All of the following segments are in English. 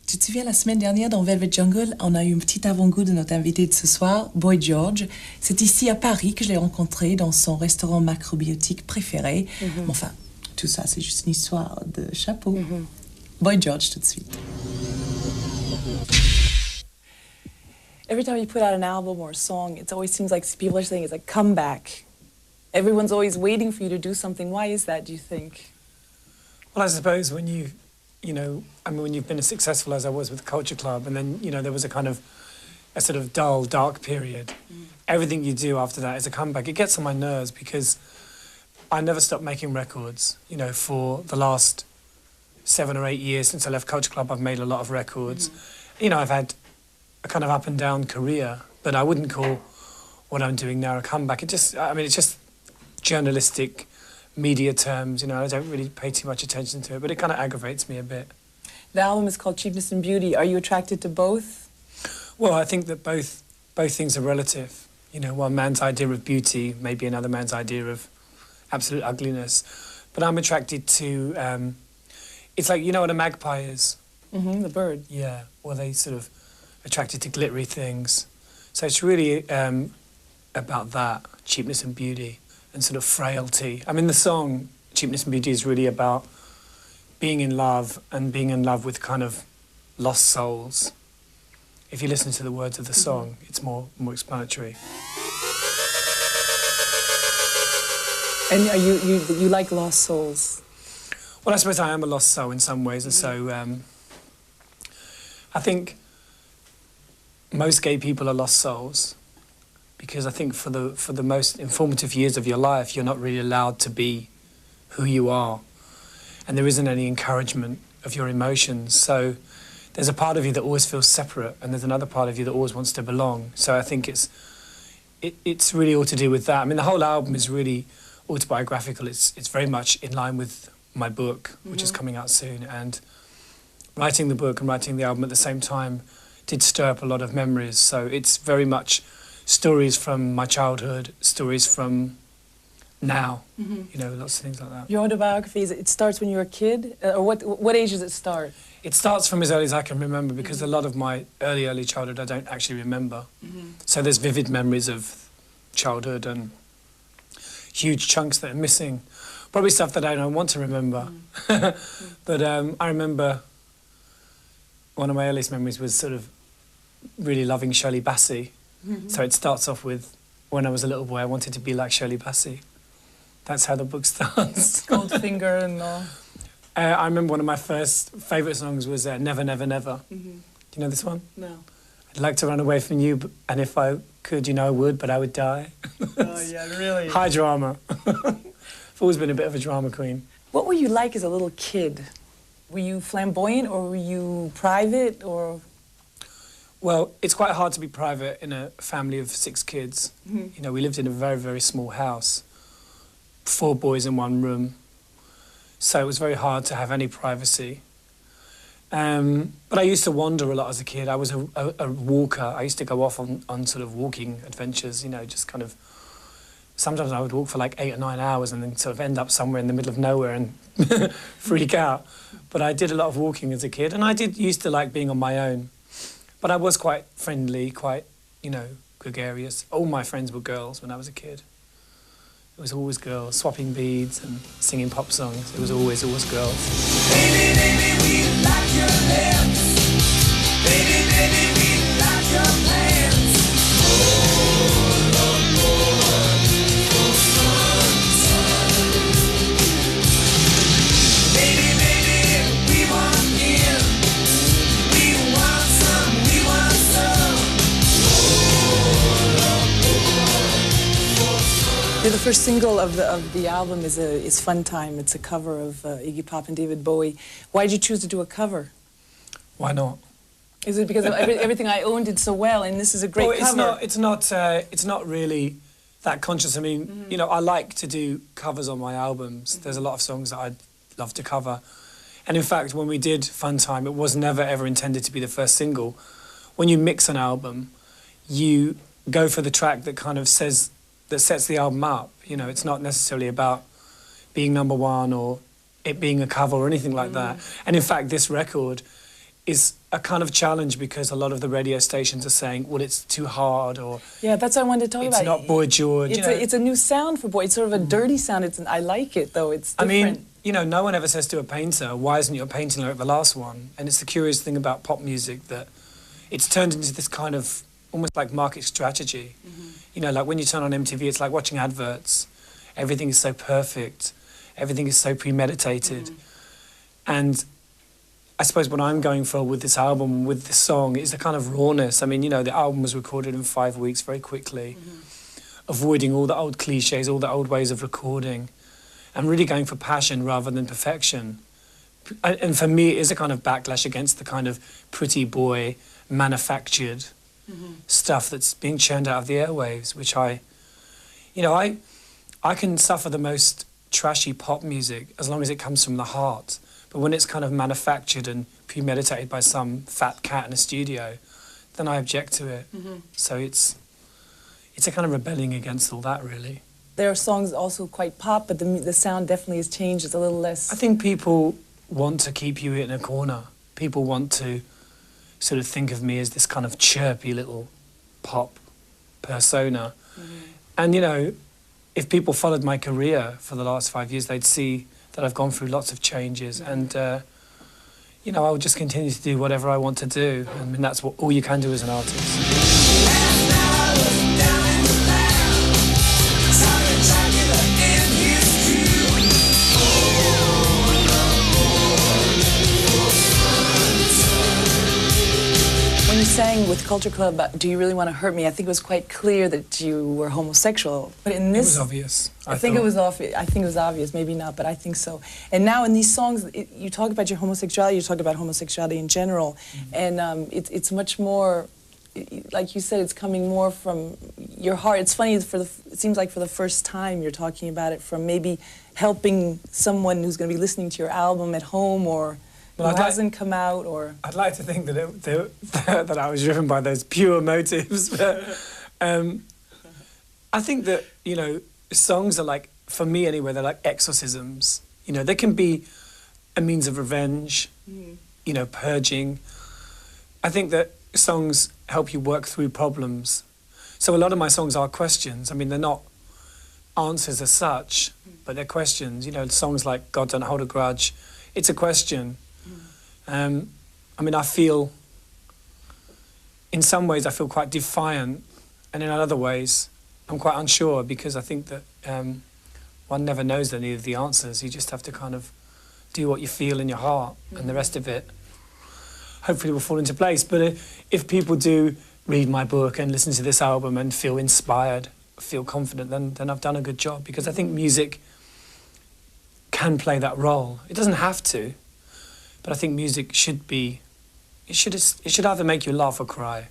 Tu te souviens, la semaine dernière, dans Velvet Jungle, on a eu un petit avant-goût de notre invité de ce soir, Boy George. C'est ici à Paris que je l'ai rencontré dans son restaurant macrobiotique préféré. Enfin, tout ça, c'est juste une histoire de chapeau. Boy George, tout de suite. Every time you put out an album or a song, it always seems like people are saying it's a comeback. Everyone's always waiting for you to do something. Why is that, do you think? Well, I suppose when when you've been as successful as I was with the Culture Club, and then, there was a sort of dull, dark period. Everything you do after that is a comeback. It gets on my nerves because I never stopped making records. For the last 7 or 8 years since I left Culture Club, I've made a lot of records. I've had a kind of up and down career, but I wouldn't call what I'm doing now a comeback. It's just journalistic media terms, I don't really pay too much attention to it, but it kind of aggravates me a bit. The album is called Cheapness and Beauty. Are you attracted to both? Well, I think that both things are relative. One man's idea of beauty may be another man's idea of absolute ugliness. But I'm attracted to, it's like, what a magpie is? The bird. Yeah, well, they sort of attracted to glittery things. So it's really about that, cheapness and beauty. And sort of frailty. The song Cheapness and Beauty is really about being in love and being in love with kind of lost souls. If you listen to the words of the song, it's more explanatory. And you like lost souls? Well, I suppose I am a lost soul in some ways, and so I think most gay people are lost souls. Because I think for the most informative years of your life, you're not really allowed to be who you are. And there isn't any encouragement of your emotions. So there's a part of you that always feels separate, and there's another part of you that always wants to belong. So I think it's really all to do with that. The whole album is really autobiographical. It's very much in line with my book, which is coming out soon. And writing the book and writing the album at the same time did stir up a lot of memories. So it's very much stories from my childhood, stories from now, lots of things like that. Your autobiography, it starts when you were a kid? Or what age does it start? It starts from as early as I can remember, because a lot of my early childhood I don't actually remember. So there's vivid memories of childhood and huge chunks that are missing. Probably stuff that I don't want to remember. But I remember one of my earliest memories was sort of really loving Shirley Bassey. So it starts off with, when I was a little boy, I wanted to be like Shirley Bassey. That's how the book starts. Goldfinger and all. I remember one of my first favourite songs was Never, Never, Never. Do you know this one? No. I'd like to run away from you, and if I could, I would, but I would die. Oh, yeah, really? High drama. I've always been a bit of a drama queen. What were you like as a little kid? Were you flamboyant, or were you private, or...? Well, it's quite hard to be private in a family of 6 kids. We lived in a very, very small house. 4 boys in one room. So it was very hard to have any privacy. But I used to wander a lot as a kid. I was a walker. I used to go off on sort of walking adventures, just kind of... Sometimes I would walk for like 8 or 9 hours and then sort of end up somewhere in the middle of nowhere and freak out. But I did a lot of walking as a kid, and I used to like being on my own. But I was quite friendly, quite, gregarious. All my friends were girls when I was a kid. It was always girls, swapping beads and singing pop songs. It was always girls. Baby, baby, we like your lips. Baby, baby, we like your pants. All aboard for sunshine. Baby, baby, we want in. We want some, we want some. All aboard for sunshine. The first single of the album is Fun Time. It's a cover of Iggy Pop and David Bowie. Why did you choose to do a cover? Why not? Is it because of everything I Own did so well, and this is a great cover? It's not really that conscious. I mean, I like to do covers on my albums. There's a lot of songs that I'd love to cover. And in fact, when we did Fun Time, it was never ever intended to be the first single. When you mix an album, you go for the track that kind of sets the album up. It's not necessarily about being #1 or it being a cover or anything like that. And in fact, this record is a kind of challenge because a lot of the radio stations are saying, well, it's too hard, or Yeah, that's what I wanted to talk about. it's not Boy George. It's a new sound for Boy. It's sort of a dirty sound. I like it, though. It's different. I mean, no one ever says to a painter, why isn't your painting like the last one? And it's the curious thing about pop music that it's turned into this kind of almost like market strategy. Like when you turn on MTV, it's like watching adverts. Everything is so perfect. Everything is so premeditated. And I suppose what I'm going for with this album, with this song, is the kind of rawness. I mean, the album was recorded in 5 weeks very quickly, avoiding all the old cliches, all the old ways of recording, and really going for passion rather than perfection. And for me, it is a kind of backlash against the kind of pretty boy, manufactured stuff that's being churned out of the airwaves, which I can suffer the most trashy pop music as long as it comes from the heart. But when it's kind of manufactured and premeditated by some fat cat in a studio, then I object to it. So it's a kind of rebelling against all that, really. There are songs also quite pop, but the sound definitely has changed. It's a little less... I think people want to keep you in a corner. People want to sort of think of me as this kind of chirpy little pop persona. And, if people followed my career for the last 5 years, they'd see that I've gone through lots of changes, and I'll just continue to do whatever I want to do. I mean, that's all you can do as an artist. When you sang with Culture Club about Do You Really Want to Hurt Me, I think it was quite clear that you were homosexual. But in this... It was obvious. I think it was obvious, maybe not, but I think so. And now in these songs, you talk about your homosexuality, you talk about homosexuality in general, and it's much more, like you said, it's coming more from your heart. It's funny, it seems like for the first time you're talking about it from maybe helping someone who's going to be listening to your album at home, or who hasn't come out, or... I'd like to think that that I was driven by those pure motives, but I think that, songs are like, for me anyway, they're like exorcisms. They can be a means of revenge, purging. I think that songs help you work through problems. So a lot of my songs are questions. I mean, they're not answers as such, but they're questions. Songs like God Don't Hold a Grudge, it's a question. I mean, in some ways I feel quite defiant, and in other ways I'm quite unsure, because I think that one never knows any of the answers. You just have to kind of do what you feel in your heart, and the rest of it hopefully will fall into place. But if people do read my book and listen to this album and feel inspired, feel confident, then I've done a good job, because I think music can play that role. It doesn't have to. But I think music should either make you laugh or cry.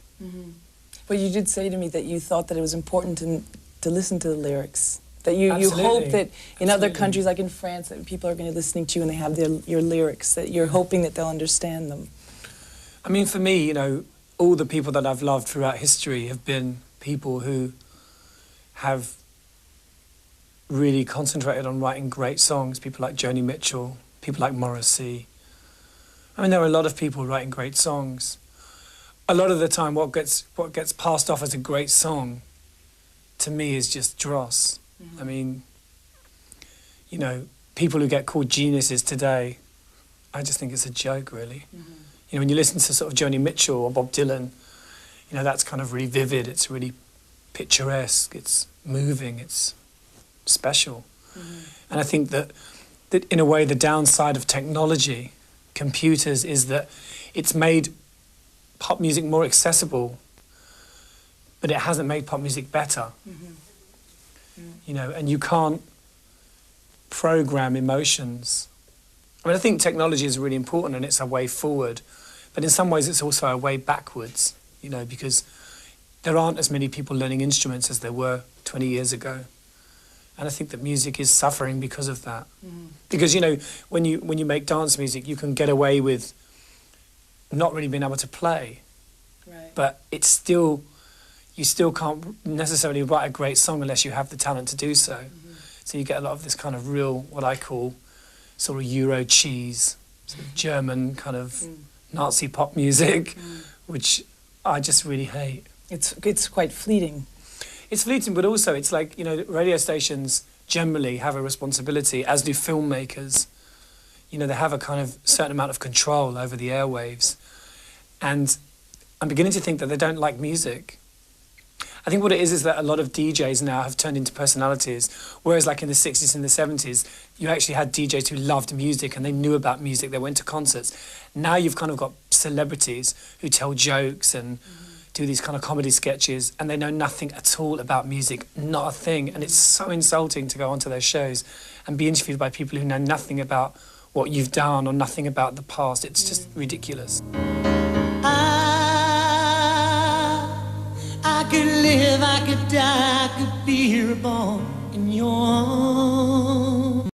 But you did say to me that you thought that it was important to listen to the lyrics. That you hope that in other countries, like in France, that people are going to be listening to you and they have your lyrics, that you're hoping that they'll understand them. I mean, for me, all the people that I've loved throughout history have been people who have really concentrated on writing great songs. People like Joni Mitchell, people like Morrissey. I mean, there are a lot of people writing great songs. A lot of the time, what gets passed off as a great song, to me, is just dross. I mean, people who get called geniuses today, I just think it's a joke, really. When you listen to sort of Joni Mitchell or Bob Dylan, that's kind of really vivid. It's really picturesque. It's moving. It's special. And I think that in a way, the downside of technology, computers, is that it's made pop music more accessible, but it hasn't made pop music better. And you can't program emotions. I mean, I think technology is really important and it's a way forward, but in some ways it's also a way backwards, because there aren't as many people learning instruments as there were 20 years ago. And I think that music is suffering because of that. Because, when you make dance music, you can get away with not really being able to play. Right. But you still can't necessarily write a great song unless you have the talent to do so. So you get a lot of this kind of real, what I call, sort of Euro cheese, sort of German kind of Nazi pop music, which I just really hate. It's quite fleeting. It's fleeting, but also it's like, you know, radio stations generally have a responsibility, as do filmmakers. You know, they have a kind of certain amount of control over the airwaves. And I'm beginning to think that they don't like music. I think what it is that a lot of DJs now have turned into personalities, whereas like in the 60s and the 70s, you actually had DJs who loved music and they knew about music, they went to concerts. Now you've kind of got celebrities who tell jokes and do these kind of comedy sketches, and they know nothing at all about music, not a thing. And it's so insulting to go onto their shows and be interviewed by people who know nothing about what you've done or nothing about the past. It's just ridiculous. I could live, I could die, I could be reborn in your arms.